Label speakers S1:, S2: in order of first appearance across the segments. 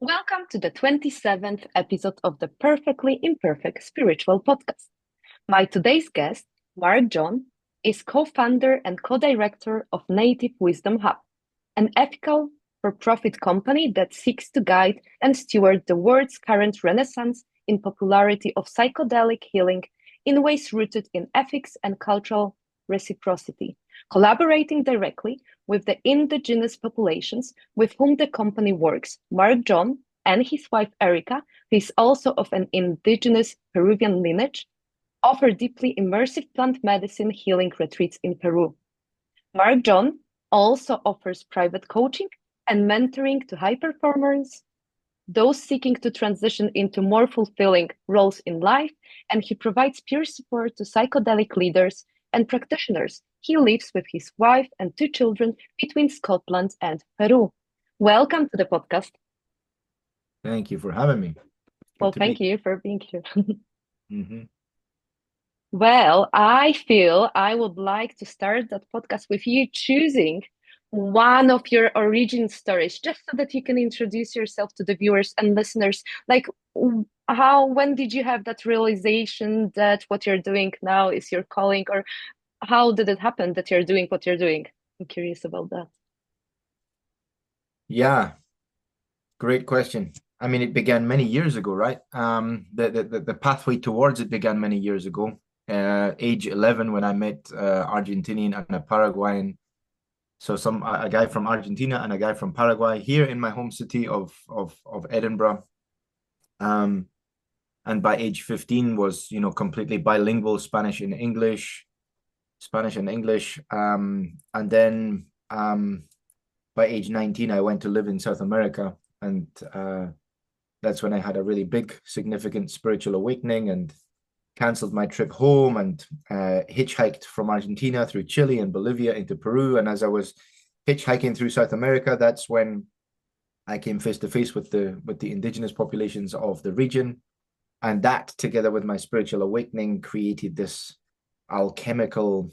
S1: Welcome to the 27th episode of the Perfectly Imperfect Spiritual Podcast. My today's guest, Marc-John, is co-founder and co-director of Native Wisdom Hub, an ethical for-profit company that seeks to guide and steward the world's current renaissance in popularity of psychedelic healing in ways rooted in ethics and cultural reciprocity, collaborating directly with the indigenous populations with whom the company works. Marc-John and his wife Erika, who is also of an indigenous Peruvian lineage, offer deeply immersive plant medicine healing retreats in Peru. Marc-John also offers private coaching and mentoring to high performers, those seeking to transition into more fulfilling roles in life, and he provides peer support to psychedelic leaders and practitioners. He lives with his wife and two children between Scotland and Peru. Welcome to the podcast.
S2: Thank you for having me.
S1: Well,
S2: Good to
S1: thank
S2: be.
S1: you for being here.
S2: hmm
S1: Well, I feel I would like to start that podcast with you choosing one of your origin stories, just so that you can introduce yourself to the viewers and listeners. Like, when did you have that realization that what you're doing now is your calling, or how did it happen that you're doing what you're doing? I'm curious about that.
S2: Yeah, great question. I mean, it began many years ago, right? The pathway towards it began many years ago. Age 11 when I met Argentinian and a Paraguayan. So a guy from Argentina and a guy from Paraguay here in my home city of Edinburgh. Um, and by age 15 was, completely bilingual, Spanish and English. And then by age 19, I went to live in South America. And that's when I had a really big, significant spiritual awakening and canceled my trip home and hitchhiked from Argentina through Chile and Bolivia into Peru. And as I was hitchhiking through South America, that's when I came face to face with the indigenous populations of the region. And that, together with my spiritual awakening, created this alchemical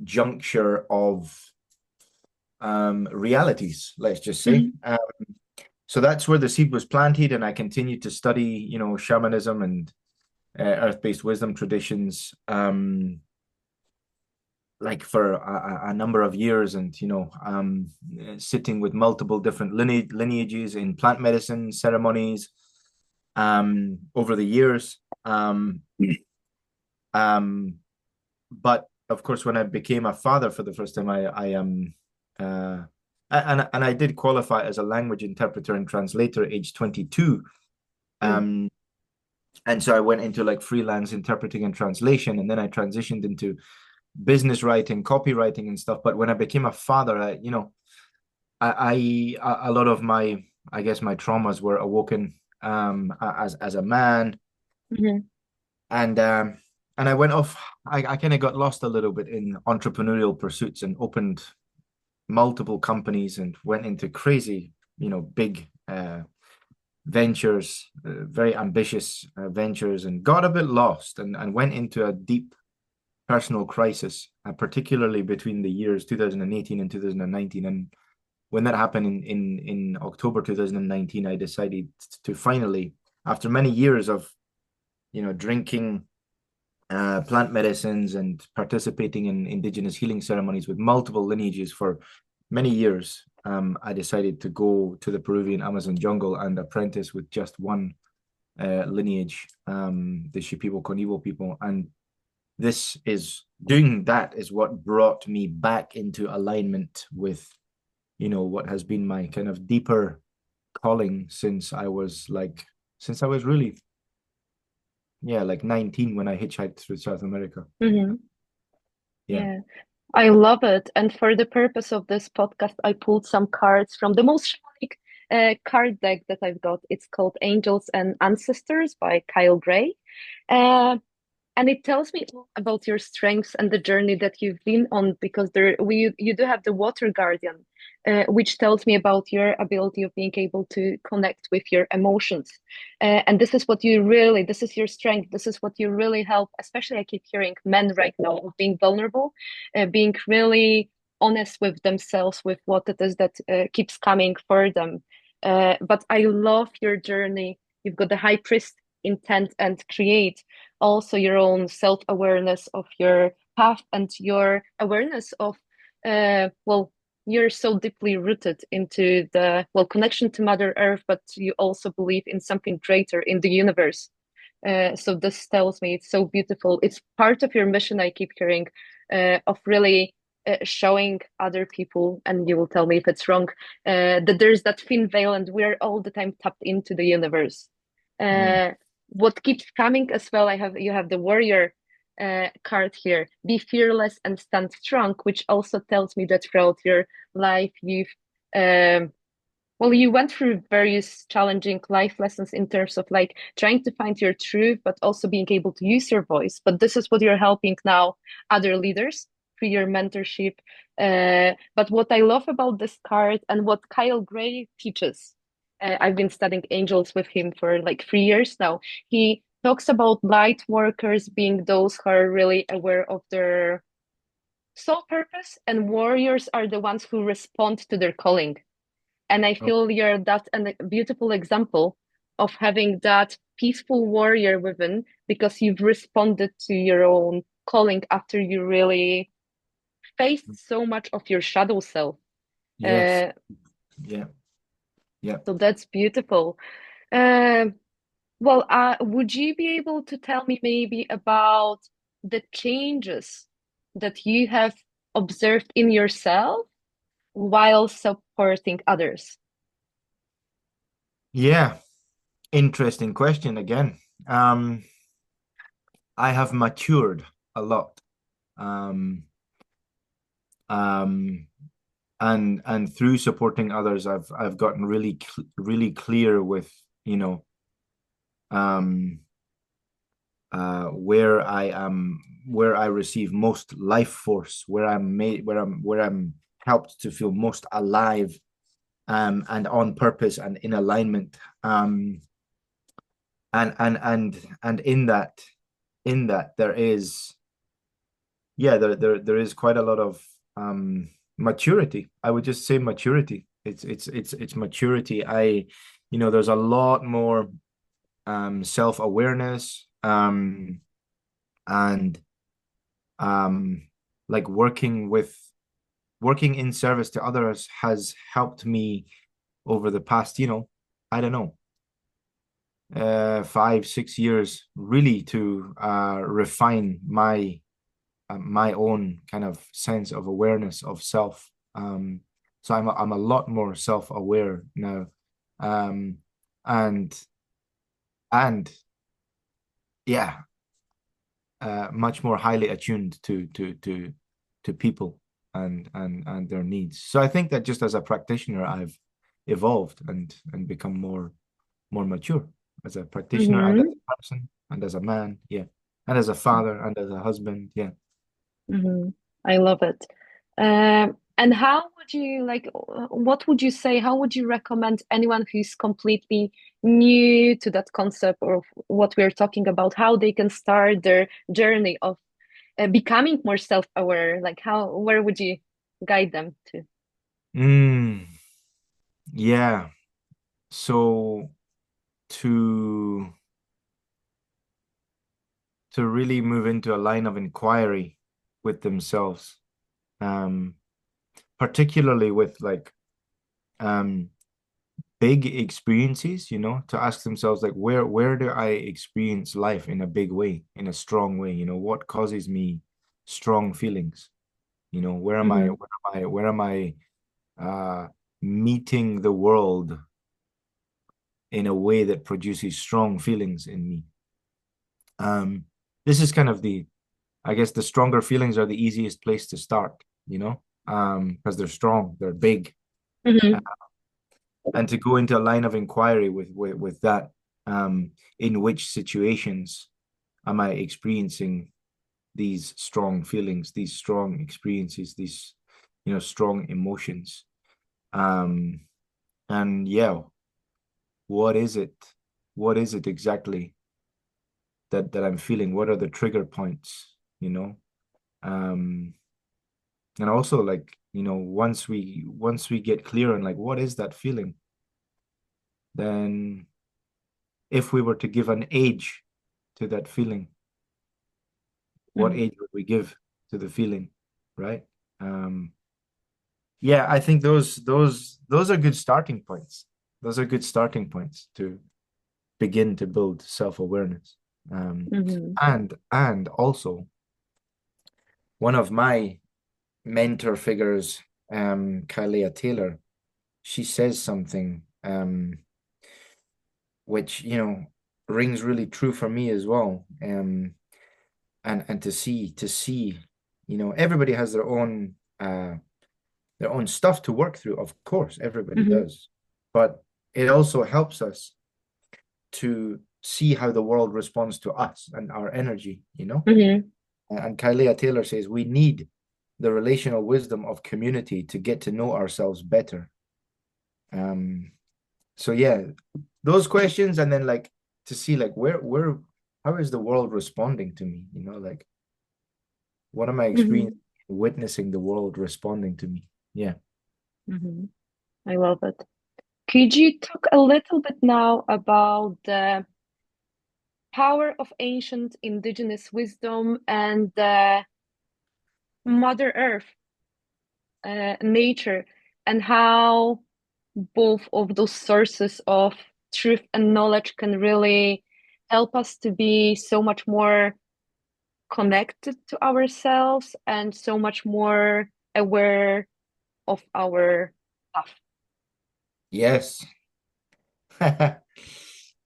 S2: juncture of realities, let's just say.
S1: Mhm.
S2: So that's where the seed was planted, and I continued to study, shamanism and earth-based wisdom traditions, like for a number of years, and sitting with multiple different lineages in plant medicine ceremonies over the years. But of course, when I became a father for the first time, I uh, and I did qualify as a language interpreter and translator at age 22.
S1: Mm.
S2: Um, and so I went into like freelance interpreting and translation, and then I transitioned into business writing, copywriting, and stuff. But when I became a father, a lot of my, I guess, my traumas were awoken as a man,
S1: Mhm.
S2: and I went off. I kind of got lost a little bit in entrepreneurial pursuits and opened multiple companies and went into crazy, big ventures, very ambitious ventures, and got a bit lost and went into a deep personal crisis, particularly between the years 2018 and 2019. And when that happened in October 2019, I decided to finally, after many years of, drinking plant medicines and participating in indigenous healing ceremonies with multiple lineages for many years, I decided to go to the Peruvian Amazon jungle and apprentice with just one lineage, the Shipibo Conibo people. And doing that is what brought me back into alignment with, what has been my kind of deeper calling since I was really, yeah, like 19 when I hitchhiked through South America.
S1: Mhm.
S2: Yeah.
S1: Yeah. I love it. And for the purpose of this podcast, I pulled some cards from the most shamanic card deck that I've got. It's called Angels and Ancestors by Kyle Gray. Uh, and it tells me all about your strengths and the journey that you've been on, because you do have the Water Guardian, which tells me about your ability of being able to connect with your emotions. And this is your strength. This is what you really help. Especially, I keep hearing men right now of being vulnerable, being really honest with themselves, with what it is that keeps coming for them. But I love your journey. You've got the high priest intent and create also your own self-awareness of your path and your awareness of, well, you're so deeply rooted into the, well, connection to Mother Earth, but you also believe in something greater in the universe. So this tells me it's so beautiful. It's part of your mission, I keep hearing, of really showing other people, and you will tell me if it's wrong, that there's that thin veil and we're all the time tapped into the universe.
S2: Mm.
S1: Uh, what keeps coming as well, you have the warrior card here. Be fearless and stand strong, which also tells me that throughout your life you've um, well, you went through various challenging life lessons in terms of like trying to find your truth, but also being able to use your voice. But this is what you're helping now other leaders through your mentorship. But what I love about this card and what Kyle Gray teaches, I've been studying angels with him for like 3 years now. He talks about light workers being those who are really aware of their soul purpose, and warriors are the ones who respond to their calling. And I
S2: Oh,
S1: feel you're that and a beautiful example of having that peaceful warrior within because you've responded to your own calling after you really faced so much of your shadow self.
S2: yes.
S1: Uh,
S2: Yeah. Yeah.
S1: so that's beautiful. Um, would you be able to tell me maybe about the changes that you have observed in yourself while supporting others?
S2: Yeah. Interesting question again. Um, I have matured a lot. Um, um, and through supporting others, I've gotten really clear with, you know, um, where I am, where I receive most life force, where I'm made, where I'm helped to feel most alive, and on purpose and in alignment. And in that there is, yeah, there is quite a lot of maturity. I would just say maturity. It's maturity. There's a lot more self-awareness, and like working in service to others has helped me over the past, I don't know, 5 6 years, really to refine my own kind of sense of awareness of self. So I'm a lot more self-aware now, um, and and yeah, much more highly attuned to people and their needs. So I think that just as a practitioner, I've evolved and become more mature as a practitioner and as
S1: Mm-hmm.
S2: a person and as a man, yeah, and as a father and as a husband, yeah.
S1: Mm-hmm. I love it. And how would you like, what would you say? How would you recommend anyone who's completely new to that concept or what we're talking about, how they can start their journey of becoming more self-aware? Like where would you guide them to?
S2: Mm, yeah. So to to really move into a line of inquiry with themselves, um, particularly with like um big experiences, to ask themselves like where do I experience life in a big way, in a strong way? What causes me strong feelings? Where am I,
S1: Mm-hmm.
S2: where am I uh meeting the world in a way that produces strong feelings in me? Um, this is kind of I guess the stronger feelings are the easiest place to start, because they're strong, they're big,
S1: Mm-hmm.
S2: and to go into a line of inquiry with that, in which situations am I experiencing these strong feelings, these strong experiences, these strong emotions, um, and yeah, what is it? What is it exactly that I'm feeling? What are the trigger points? Um, and also like once we get clear on like what is that feeling, then if we were to give an age to that feeling, what age would we give to the feeling, right? Yeah, I think those are good starting points. Those are good starting points to begin to build self-awareness. And also one of my mentor figures, Kylea Taylor, she says something which, you know, rings really true for me as well. And to see, you know, everybody has their own stuff to work through. Of course, everybody does. But it also helps us to see how the world responds to us and our energy, you know? And Kylea Taylor says we need the relational wisdom of community to get to know ourselves better. So yeah, those questions, and then like to see like where how is the world responding to me? You know, like what am I experiencing, witnessing the world responding to me? Yeah.
S1: I love it. Could you talk a little bit now about the power of ancient indigenous wisdom and Mother Earth, nature, and how both of those sources of truth and knowledge can really help us to be so much more connected to ourselves and so much more aware of our path?
S2: Yes.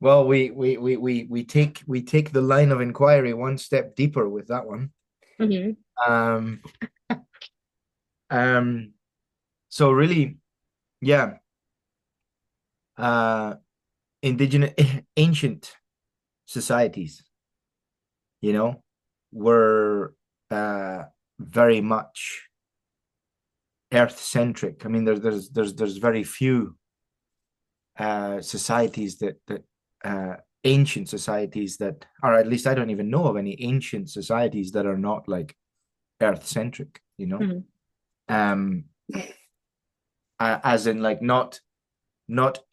S2: Well, we take the line of inquiry one step deeper with that one. Um, so really, yeah, indigenous ancient societies, you know, were very much earth-centric. I mean, there's very few societies that ancient societies that, or at least I don't even know of any ancient societies that are not like earth-centric, you know. As in like not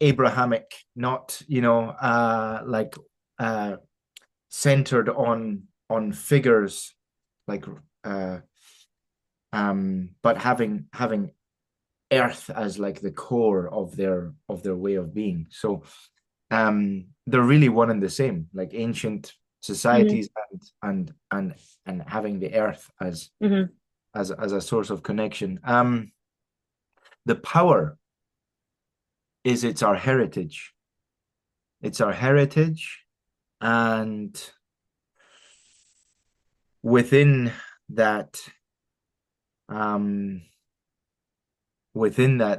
S2: Abrahamic, not, you know, like centered on figures like but having earth as like the core of their way of being. So they're really one and the same, like ancient societies and having the earth as as a source of connection. The power is it's our heritage. It's our heritage, and within that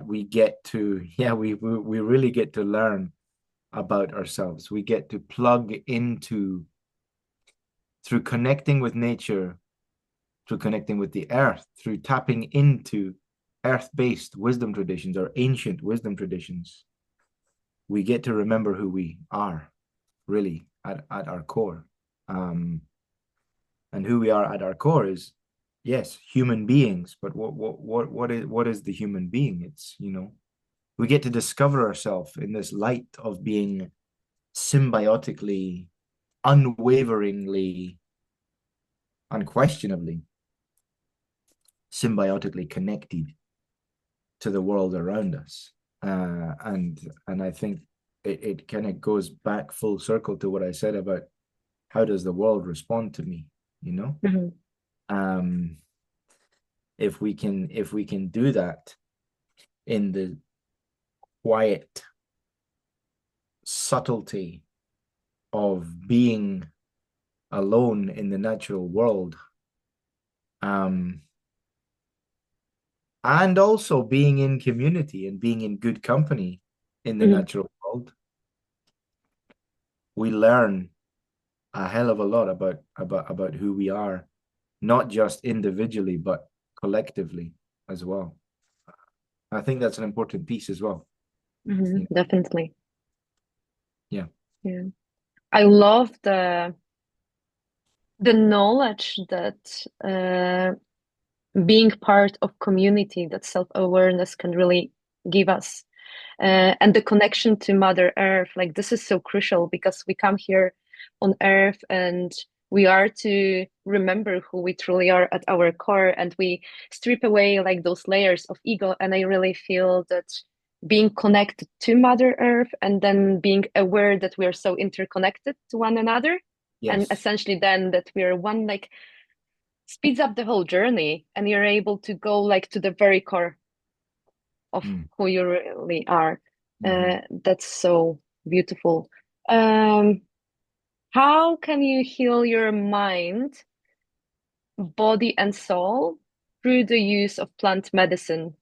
S2: we get to, yeah, we really get to learn about ourselves. We get to plug into, through connecting with nature, through connecting with the earth, through tapping into earth-based wisdom traditions or ancient wisdom traditions, we get to remember who we are really at our core. And who we are at our core is, yes, human beings, but what is the human being? It's, you know, we get to discover ourselves in this light of being symbiotically, unwaveringly, unquestionably symbiotically connected to the world around us. And I think it kind of goes back full circle to what I said about how does the world respond to me, you know? If we can do that in the quiet subtlety of being alone in the natural world, and also being in community and being in good company in the natural world, we learn a hell of a lot about who we are, not just individually but collectively as well. I think that's an important piece as well.
S1: Definitely.
S2: Yeah.
S1: I love the knowledge that being part of community, that self-awareness can really give us. and the connection to Mother Earth. Like this is so crucial because we come here on Earth and we are to remember who we truly are at our core, and we strip away like those layers of ego. And I really feel that being connected to Mother Earth and then being aware that we are so interconnected to one another, and
S2: Yes.
S1: essentially then that we are one, like speeds up the whole journey, and you're able to go like to the very core of
S2: Mm.
S1: who you really are.
S2: Mhm.
S1: That's so beautiful. Um, how can you heal your mind, body, and soul through the use of plant medicine?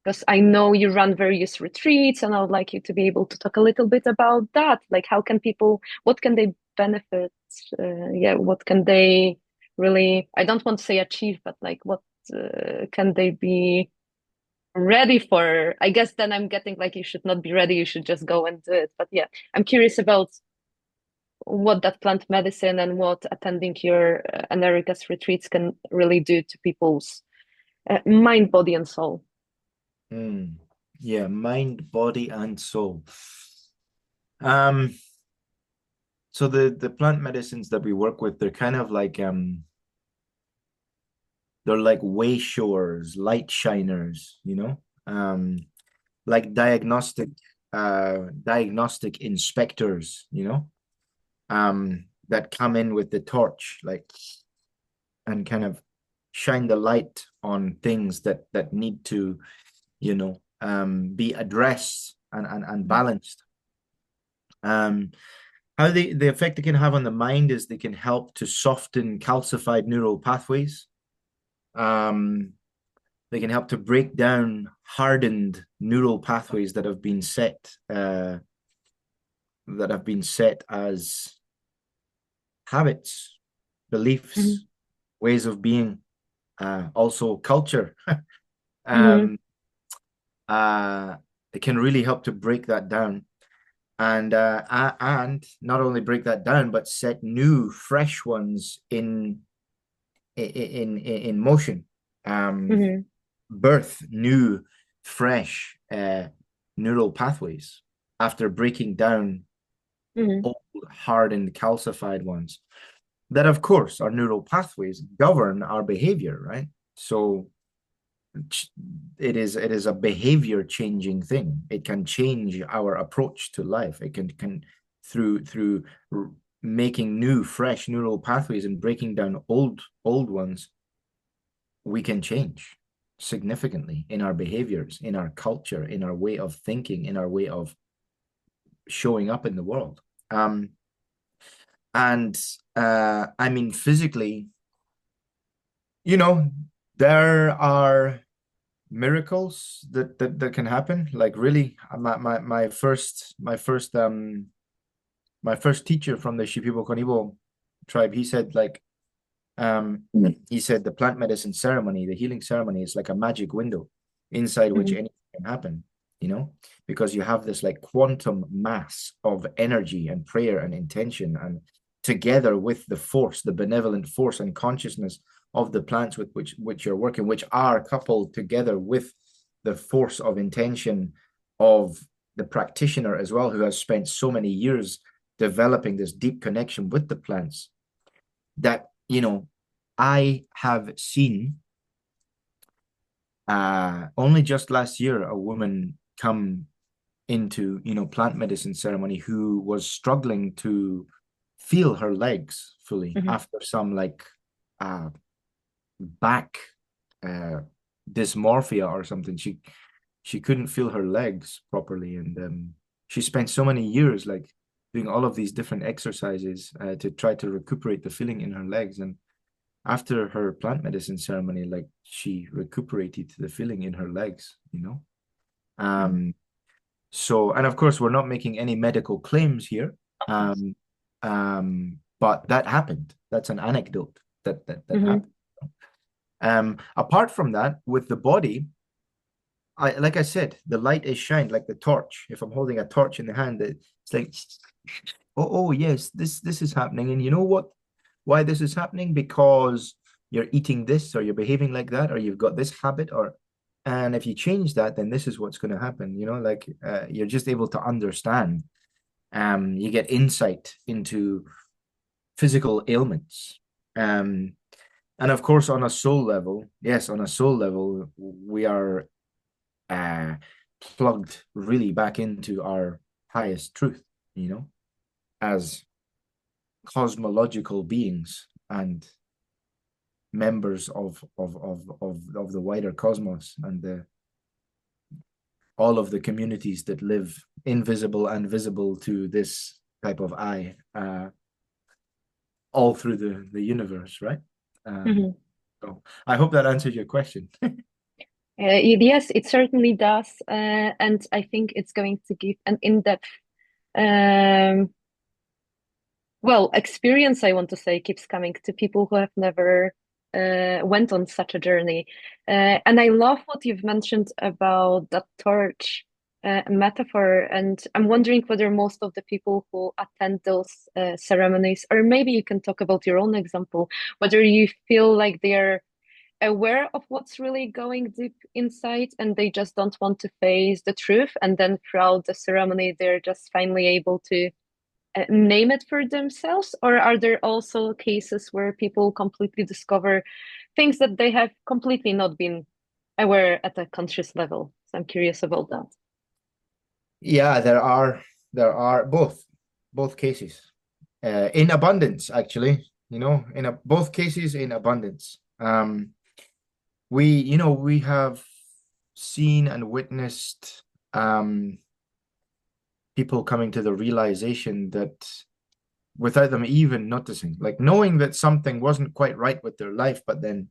S1: Because I know you run various retreats, and I would like you to be able to talk a little bit about that. Like, how can people, what can they benefit? Yeah, what can they really, I don't want to say achieve, but like, what can they be ready for? I guess then I'm getting like, you should not be ready, you should just go and do it. But yeah, I'm curious about what that plant medicine and what attending your and Erika's retreats can really do to people's mind, body, and soul.
S2: Mm. Yeah, mind, body, and soul. Um, so the plant medicines that we work with, they're kind of like they're like way showers, light shiners, you know, like diagnostic inspectors, you know, that come in with the torch, like, and kind of shine the light on things that need to, you know, be addressed and balanced. How the effect they can have on the mind is they can help to soften calcified neural pathways. Um, they can help to break down hardened neural pathways that have been set as habits,
S1: Mm-hmm.
S2: beliefs, ways of being, also culture.
S1: Mm-hmm.
S2: um, it can really help to break that down, and not only break that down, but set new, fresh ones in motion.
S1: Mm-hmm.
S2: Birth new, fresh neural pathways after breaking down
S1: Mm-hmm.
S2: old, hardened, calcified ones. That, of course, our neural pathways govern our behavior, right? So it is a behavior changing thing. It can change our approach to life. It can through making new, fresh neural pathways and breaking down old ones, we can change significantly in our behaviors, in our culture, in our way of thinking, in our way of showing up in the world. And I mean, physically, you know, there are miracles that can happen. Like really, my first teacher from the Shipibo Konibo tribe, he said like he said the plant medicine ceremony, the healing ceremony, is like a magic window inside which
S1: Mm-hmm.
S2: anything can happen, you know, because you have this like quantum mass of energy and prayer and intention, and together with the force, the benevolent force and consciousness of the plants with which you're working, which are coupled together with the force of intention of the practitioner as well, who has spent so many years developing this deep connection with the plants, that, you know, I have seen only just last year a woman come into, you know, plant medicine ceremony who was struggling to feel her legs fully
S1: Mm-hmm.
S2: after some like uh back uh dysmorphia or something. She couldn't feel her legs properly, and she spent so many years like doing all of these different exercises to try to recuperate the feeling in her legs. And after her plant medicine ceremony, like she recuperated the feeling in her legs, you know.
S1: Mm-hmm.
S2: um so, and of course we're not making any medical claims here,
S1: Of course.
S2: but that happened. That's an anecdote that
S1: Mm-hmm.
S2: happened. Apart from that, with the body, I, like I said, the light is shined like the torch. If I'm holding a torch in the hand, it's like, oh yes, this is happening. And you know what? Why this is happening? Because you're eating this, or you're behaving like that, or you've got this habit, or And if you change that, then this is what's going to happen. Like you're just able to understand. You get insight into physical ailments. And of course, on a soul level, yes, on a soul level, we are uh, plugged really back into our highest truth, as cosmological beings and members of the wider cosmos and all of the communities that live invisible and visible to this type of eye, all through the universe, right?
S1: Mhm.
S2: So I hope that answered your question.
S1: Yes, it certainly does. And I think it's going to give an in-depth, um, well, experience, I want to say, keeps coming to people who have never went on such a journey. And I love what you've mentioned about that torch metaphor. And I'm wondering whether most of the people who attend those ceremonies, or maybe you can talk about your own example, whether you feel like they're aware of what's really going deep inside and they just don't want to face the truth. And then throughout the ceremony, they're just finally able to name it for themselves? Or are there also cases where people completely discover things that they have completely not been aware at a conscious level? So I'm curious about that.
S2: Yeah, there are both cases, in abundance, actually. In both cases in abundance. We have seen and witnessed people coming to the realization that without them even noticing, like knowing that something wasn't quite right with their life, but then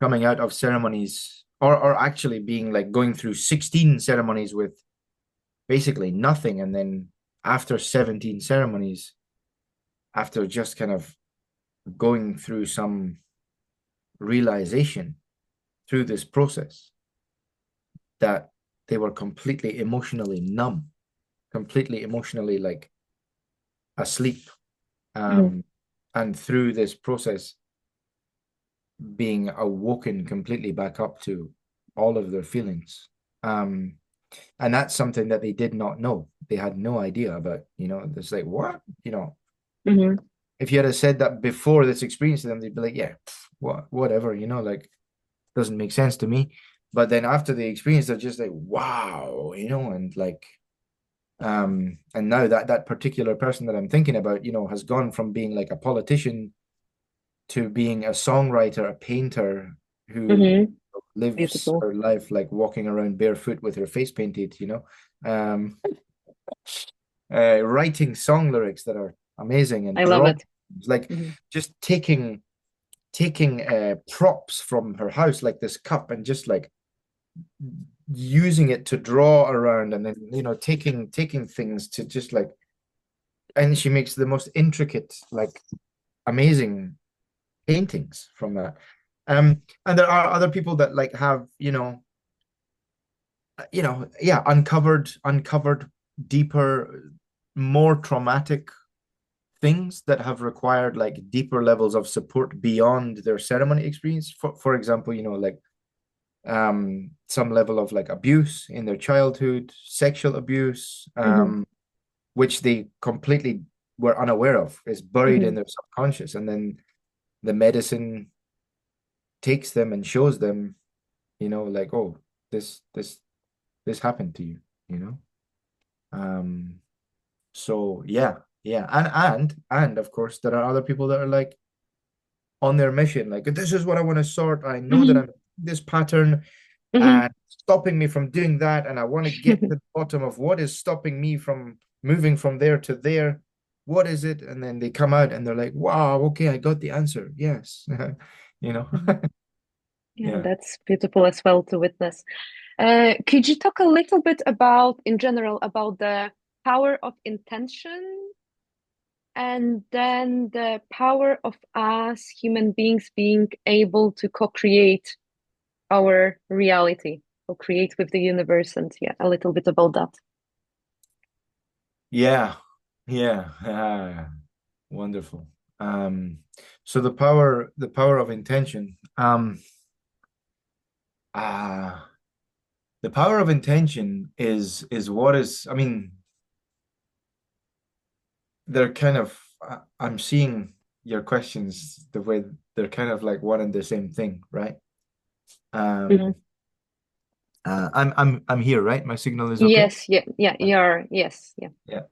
S2: coming out of ceremonies, or actually being like going through 16 ceremonies with basically nothing, and then after 17 ceremonies, after just kind of going through some realization through this process, that they were completely emotionally numb, completely emotionally like asleep.
S1: Mhm.
S2: um and through this process being awoken completely back up to all of their feelings. And that's something that they did not know. They had no idea about. It's like, what?
S1: Mhm.
S2: If you had said that before this experience to them, they'd be like, yeah, whatever, like, doesn't make sense to me. But then after the experience, they're just like, wow, and like, and now that particular person that I'm thinking about, has gone from being like a politician to being a songwriter, a painter who
S1: Mhm.
S2: lives
S1: Beautiful.
S2: her life like walking around barefoot with her face painted, um, writing song lyrics that are amazing,
S1: I
S2: and
S1: love
S2: drawing,
S1: it.
S2: like
S1: Mhm.
S2: just taking props from her house, like this cup, and just like using it to draw around, and then taking things to just like, and she makes the most intricate, like amazing paintings from that. And there are other people that like have, yeah, uncovered deeper, more traumatic things that have required like deeper levels of support beyond their ceremony experience. For example, like some level of like abuse in their childhood, sexual abuse,
S1: Mhm.
S2: which they completely were unaware of, is buried in
S1: Mhm.
S2: their subconscious, and then the medicine takes them and shows them, like, oh, this happened to you, you know. Um, so yeah, and of course there are other people that are like on their mission, like, this is what I want to sort. I know that
S1: Mhm.
S2: I'm this pattern
S1: Mhm.
S2: and stopping me from doing that, and I want to get to the bottom of what is stopping me from moving from there to there. What is it? And then they come out and they're like, wow, okay, I got the answer. Yes. you know
S1: Mhm. Yeah,
S2: yeah.
S1: that's beautiful as well to witness. Could you talk a little bit about, in general, about the power of intention and then the power of us human beings being able to co-create our reality, co-create with the universe, and yeah, a little bit about that.
S2: Yeah, yeah, wonderful. So the power of intention. The power of intention is what is, I mean, they're kind of, I'm seeing your questions the way they're kind of like one and the same thing, right?
S1: Mhm.
S2: Um, I'm here, right? My signal is okay?
S1: Yes, yeah, yeah, yes, yeah.
S2: Yeah.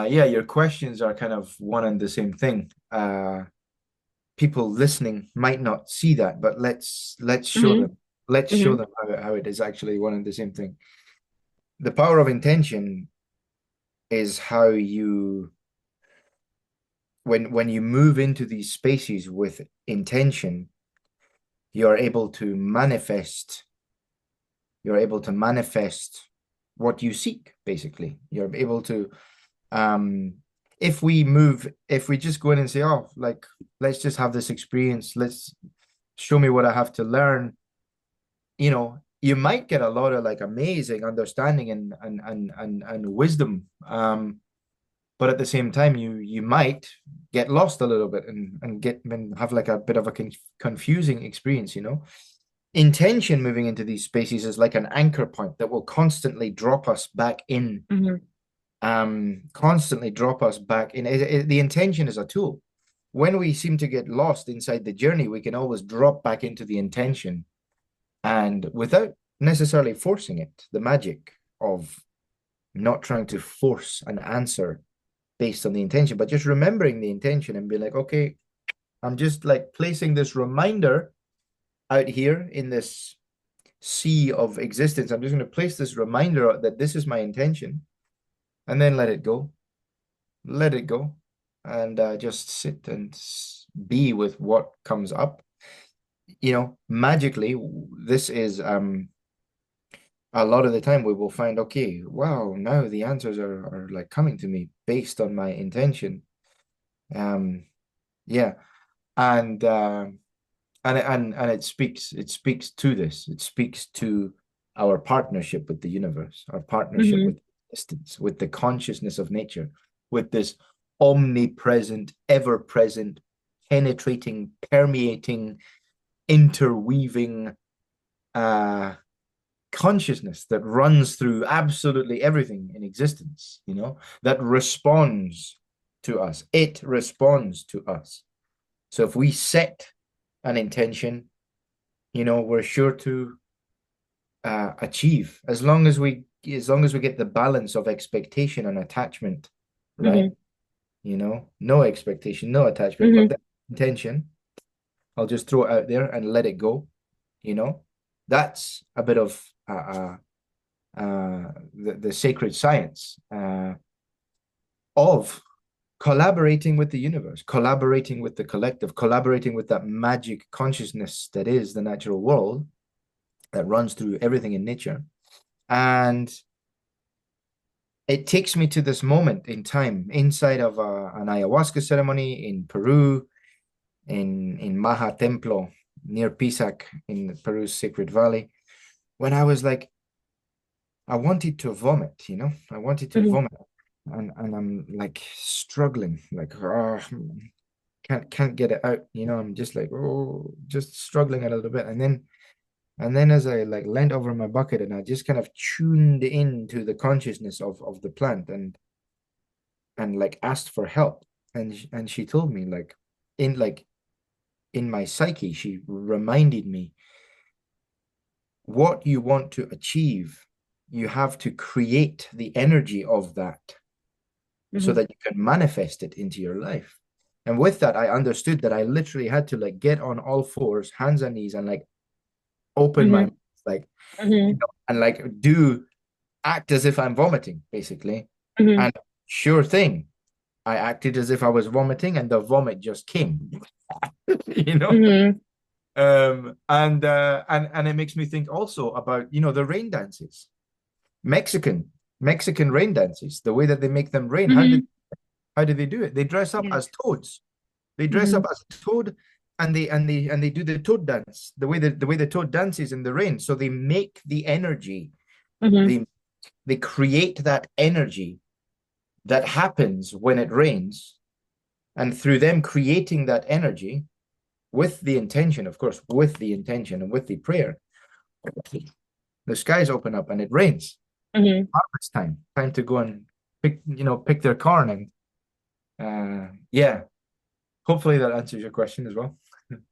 S2: Yeah, your questions are kind of one and the same thing. People listening might not see that, but let's show
S1: Hmm.
S2: them. Let's show
S1: Hmm.
S2: them how it is actually one and the same thing. The power of intention is how you when you move into these spaces with intention, you're able to manifest, you're able to manifest what you seek, basically. You're able to um if we just go in and say, oh, like let's just have this experience, let's show me what I have to learn, you might get a lot of like amazing understanding and wisdom. But at the same time, you might get lost a little bit and have like a bit of a confusing experience. Intention moving into these spaces is like an anchor point that will constantly drop us back in,
S1: Hmm.
S2: constantly drop us back in. The intention is a tool. When we seem to get lost inside the journey, we can always drop back into the intention, and without necessarily forcing it, the magic of not trying to force an answer based on the intention, but just remembering the intention and be like, okay, I'm just like placing this reminder out here in this sea of existence. I'm just going to place this reminder that this is my intention, and then let it go. Let it go. And just sit and be with what comes up. Magically, this is a lot of the time we will find, okay, wow, now the answers are like coming to me based on my intention. Um, yeah. And and it speaks to this. It speaks to our partnership with the universe, our partnership
S1: Hmm.
S2: with existence, with the consciousness of nature, with this omnipresent, ever-present, penetrating, permeating, interweaving uh consciousness that runs through absolutely everything in existence, that responds to us. It responds to us. So if we set an intention, we're sure to achieve, as long as we get the balance of expectation and attachment, right?
S1: Hmm.
S2: No expectation, no attachment, but
S1: Hmm.
S2: the intention, I'll just throw it out there and let it go. You know, that's a bit of the sacred science of collaborating with the universe, collaborating with the collective, collaborating with that magic consciousness that is the natural world that runs through everything in nature. And it takes me to this moment in time inside of an ayahuasca ceremony in Peru, in Maha Templo near Pisac in Peru's Sacred Valley, when I was like, I wanted to vomit. I wanted to
S1: Hmm.
S2: vomit. And I'm like struggling, like, oh, can't get it out. I'm just like, oh, just struggling a little bit. And then as I like leant over my bucket and I just kind of tuned into the consciousness of the plant and like asked for help. And she told me in my psyche, she reminded me, what you want to achieve, you have to create the energy of that so
S1: Hmm.
S2: that you can manifest it into your life. And with that, I understood that I literally had to like get on all fours, hands and knees, and like open my
S1: Hmm.
S2: mouth, like,
S1: Hmm.
S2: and like do act as if I'm vomiting, basically.
S1: Hmm.
S2: And sure thing, I acted as if I was vomiting, and the vomit just came. you know.
S1: Hmm.
S2: And it makes me think also about the rain dances, Mexican Mexican rain dances, the way that they make them rain. How did
S1: Hmm.
S2: how do they do it? They dress up
S1: Yes.
S2: as toads. They dress
S1: Hmm.
S2: up as a toad, and they do the toad dance, the way the toad dances in the rain. So they make the energy,
S1: Hmm.
S2: they create that energy that happens when it rains, and through them creating that energy with the intention, of course, with the intention and with the prayer, the skies open up and it rains.
S1: Mm-hmm.
S2: Harvest time to go and pick their corn. And yeah, hopefully that answers your question as well.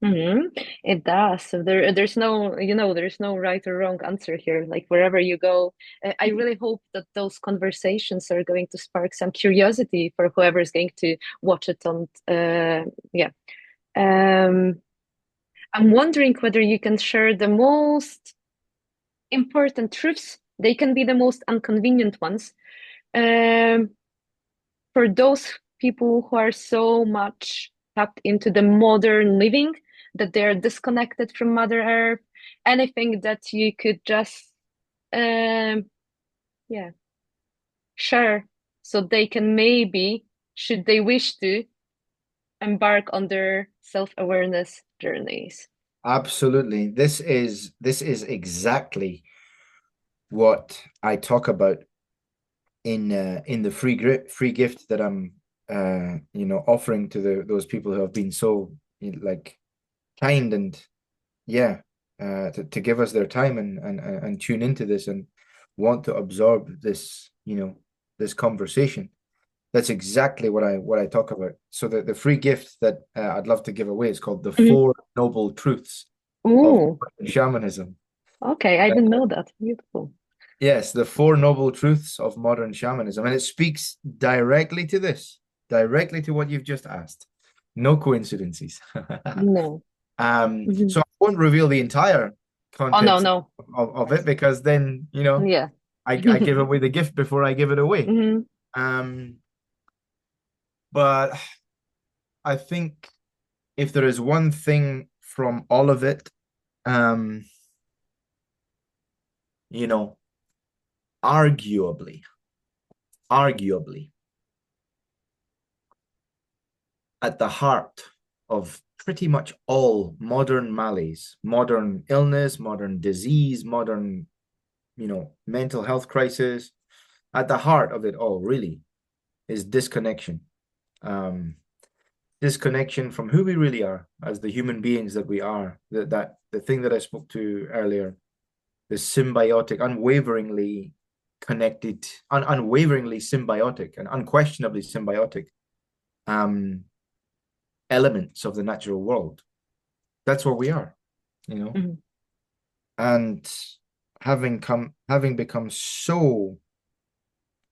S1: Mm-hmm. It does. So there's no, there's no right or wrong answer here. Like wherever you go, I really hope that those conversations are going to spark some curiosity for whoever is going to watch it on. Yeah. Um, I'm wondering whether you can share the most important truths. They can be the most inconvenient ones. Um, for those people who are so much tapped into the modern living that they're disconnected from Mother Earth, anything that you could just um yeah share so they can maybe, should they wish to, embark on their self-awareness journeys.
S2: Absolutely. This is exactly what I talk about in the free gift that I'm offering to those people who have been so like kind and yeah to give us their time and tune into this and want to absorb this this conversation. That's exactly what I talk about. So the free gift that I'd love to give away is called the
S1: Mhm.
S2: Four Noble Truths of
S1: Ooh,
S2: Shamanism.
S1: okay, I didn't know that. Beautiful.
S2: Yes, the Four Noble Truths of Modern Shamanism. And it speaks directly to this, directly to what you've just asked. No coincidences.
S1: No. Mhm.
S2: So I won't reveal the entire
S1: Oh, no,
S2: contents
S1: no.
S2: of it because then,
S1: Yeah.
S2: I give away the gift before I give it away.
S1: Mhm.
S2: Um, but I think if there is one thing from all of it, um, you know, arguably, arguably, at the heart of pretty much all modern malaise, modern illness, modern disease, modern, mental health crisis, at the heart of it all really is disconnection. Um, Disconnection from who we really are as the human beings that we are. That the thing that I spoke to earlier, the symbiotic, unwaveringly connected, unwaveringly symbiotic and unquestionably symbiotic um, elements of the natural world. That's where we are, you know.
S1: Mhm.
S2: And having become so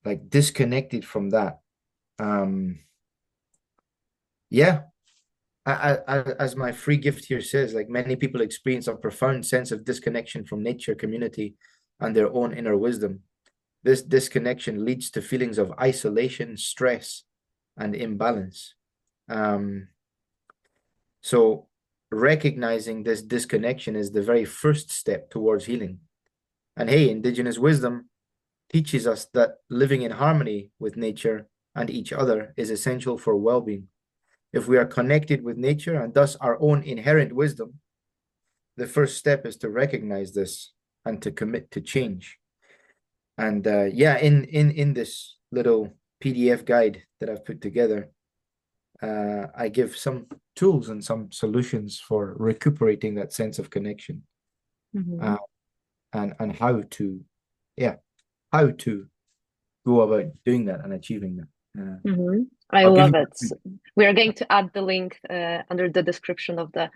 S2: like disconnected from that, um, yeah, as my free gift here says, like many people experience a profound sense of disconnection from nature, community, and their own inner wisdom. This disconnection leads to feelings of isolation, stress, and imbalance. Um, so recognizing this disconnection is the very first step towards healing. And hey, Indigenous wisdom teaches us that living in harmony with nature and each other is essential for well-being. If we are connected with nature and thus our own inherent wisdom, the first step is to recognize this and to commit to change. And yeah, in this little PDF guide that I've put together, I give some tools and some solutions for recuperating that sense of connection,
S1: Mhm.
S2: uh, and yeah, how to go about doing that and achieving that.
S1: Mhm. I
S2: I'll give
S1: love
S2: you.
S1: it. We are going to add the link under the description of the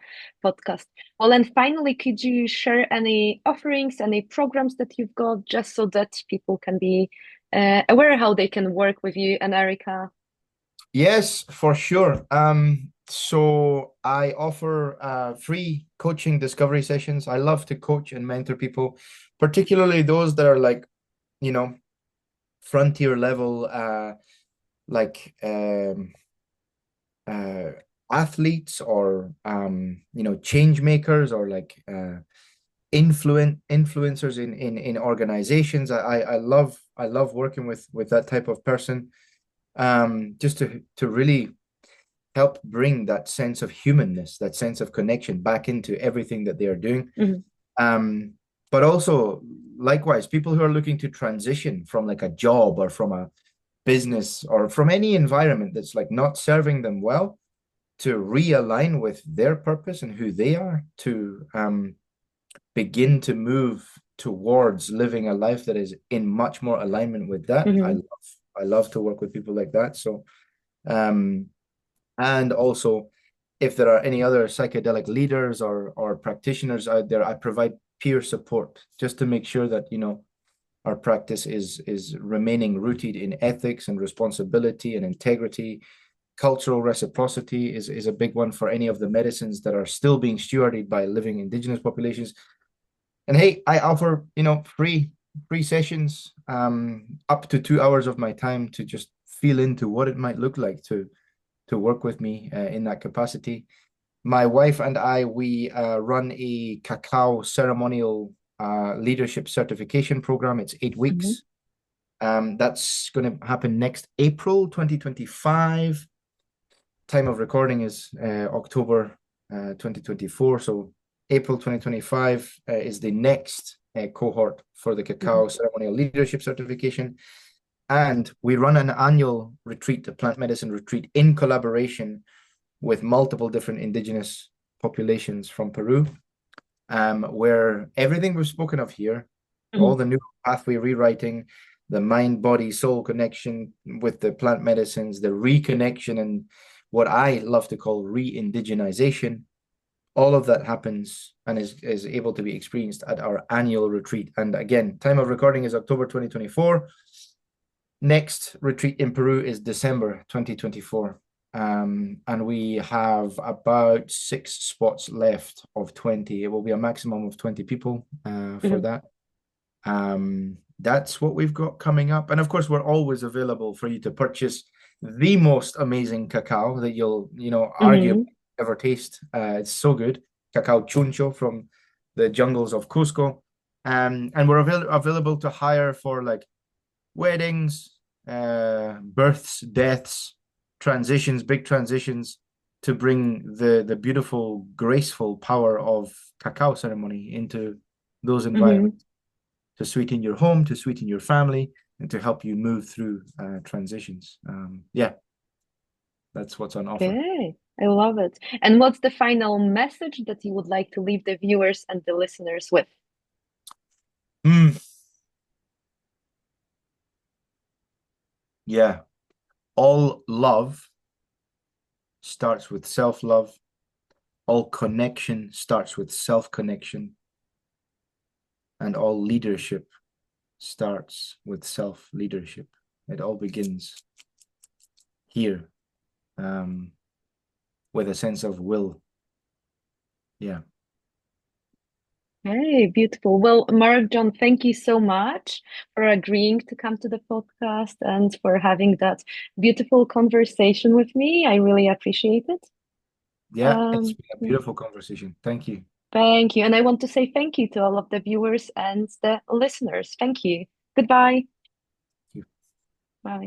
S1: podcast. Well, and finally, could you share any offerings, any programs that you've got, just so that people can be aware how they can work with you and Erika?
S2: Yes, for sure. So I offer free coaching discovery sessions. I love to coach and mentor people, particularly those that are like, you know, frontier level, like uh, athletes or change makers or like influencers in organizations. I love working with that type of person. Just to really help bring that sense of humanness, that sense of connection back into everything that they are doing.
S1: Mhm.
S2: Um, but also likewise, people who are looking to transition from like a job or from a business or from any environment that's like not serving them well, to realign with their purpose and who they are, to begin to move towards living a life that is in much more alignment with that.
S1: Mm-hmm.
S2: I love to work with people like that. So and also if there are any other psychedelic leaders or practitioners out there, I provide peer support just to make sure that, you know, our practice is remaining rooted in ethics and responsibility and integrity. Cultural reciprocity is a big one for any of the medicines that are still being stewarded by living indigenous populations. And hey, I offer, you know, free sessions, up to 2 hours of my time to just feel into what it might look like to work with me in that capacity. My wife and I, we run a cacao ceremonial leadership certification program. It's 8 weeks. That's going to happen next April 2025. Time of recording is October 2024. So April 2025 is the next cohort for the cacao ceremonial leadership certification. And we run an annual retreat, a plant medicine retreat, in collaboration with multiple different indigenous populations from Peru, where everything we've spoken of here, all the new pathway rewriting, the mind, body, soul connection with the plant medicines, the reconnection, and what I love to call re-indigenization, all of that happens and is able to be experienced at our annual retreat. And again, time of recording is October 2024. Next retreat in Peru is December 2024. And we have about 6 spots left of 20. It will be a maximum of 20 people for that. That's what we've got coming up. And of course, we're always available for you to purchase the most amazing cacao that you'll, you know, argue ever taste. It's so good. Cacao chuncho from the jungles of Cusco. And we're available to hire for like weddings, births, deaths, transitions, big transitions, to bring the beautiful, graceful power of cacao ceremony into those environments, to sweeten your home, to sweeten your family, and to help you move through transitions. Yeah, that's what's on offer.
S1: Okay, I love it. And what's the final message that you would like to leave the viewers and the listeners with?
S2: Yeah, all love starts with self-love. All connection starts with self-connection. And all leadership starts with self-leadership. It all begins here, with a sense of will. Yeah.
S1: Hey, beautiful. Well, Marc-John, thank you so much for agreeing to come to the podcast and for having that beautiful conversation with me. I really appreciate it.
S2: Yeah, it's been a beautiful conversation. Thank you.
S1: Thank you. And I want to say thank you to all of the viewers and the listeners. Thank you. Goodbye.